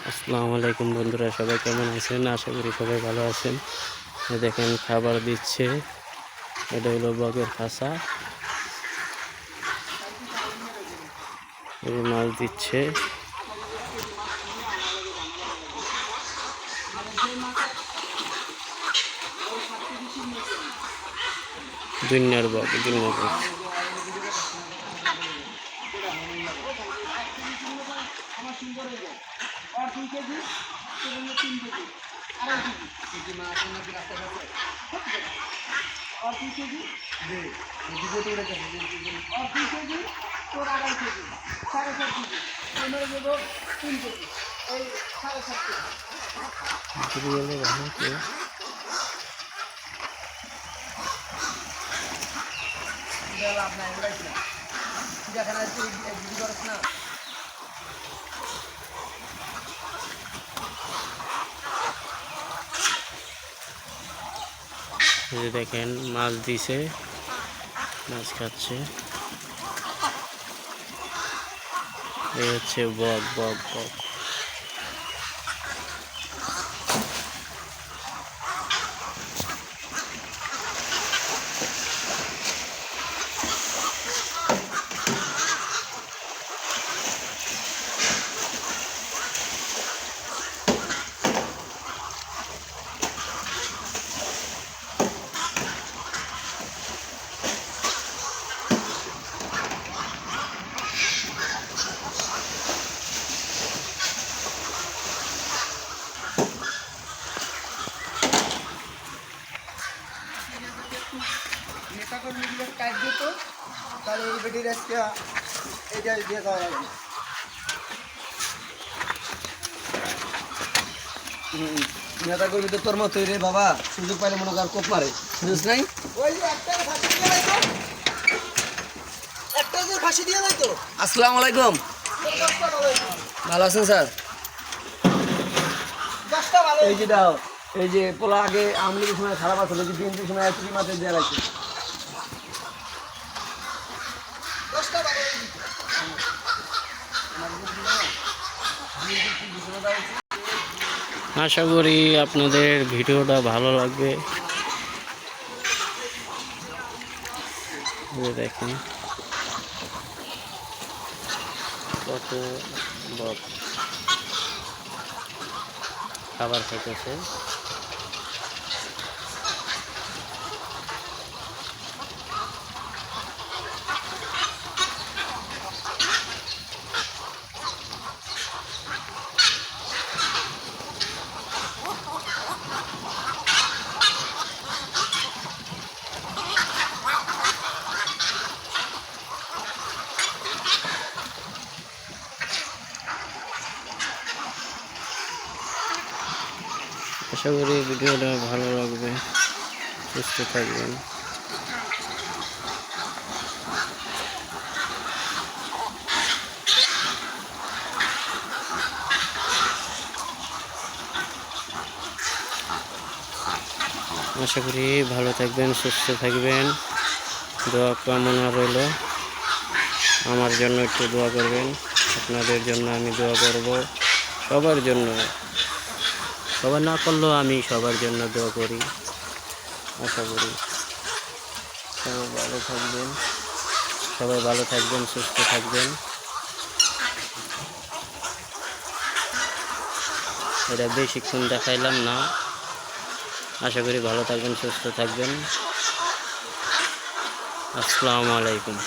আসসালামু আলাইকুম বন্ধুরা, সবাই কেমন আছেন? আশা করি সবাই ভালো আছেন। দেখেন খাবার দিচ্ছে, এটা হলো বগের খাঁচা। মাছ দিচ্ছে, দুনিয়ার বগ। দেখেন মাছ দিছে, মাছ খাচ্ছে। এই হচ্ছে বগ বগ বগ। নেতাকর্মীগুলোর কাজ দিত, তাহলে এই বেটির আজকে এটা দিয়ে দেওয়া লাগবে। নেতাকর্মী তো তোর মতোই রে বাবা, সুযোগ পাইলে মনে কর কোপ মারে, বুঝছ নাই? ওই যে একটা ফাঁসি দিয়ে লাইতো, একটা যে ফাঁসি দিয়ে লাইতো। আসসালামু আলাইকুম, ভালো আছেন স্যার? এই যে দাও, এই যে পোলা আগে আমলির সময় খারাপ আসলে, যে বিএনপির সময় একটি মাঠে দেওয়া লাগছে। আশা করি আপনাদের ভিডিওটা ভালো লাগবে। দেখেন কত বক খাবার খাইতেছে। আশা করি ভিডিওটা ভালো লাগবে। সুস্থ থাকবেন। আশা করি ভালো থাকবেন, সুস্থ থাকবেন। দোয়া কামনা রইল। আমার জন্য একটু দোয়া করবেন, আপনাদের জন্য আমি দোয়া করব, সবার জন্য। সবার না করলেও আমি সবার জন্য দোয়া করি। আশা করি সবাই ভালো থাকবেন, সুস্থ থাকবেন। এটা বেশিক্ষণ দেখাইলাম না। আশা করি ভালো থাকবেন, সুস্থ থাকবেন। আসসালামু আলাইকুম।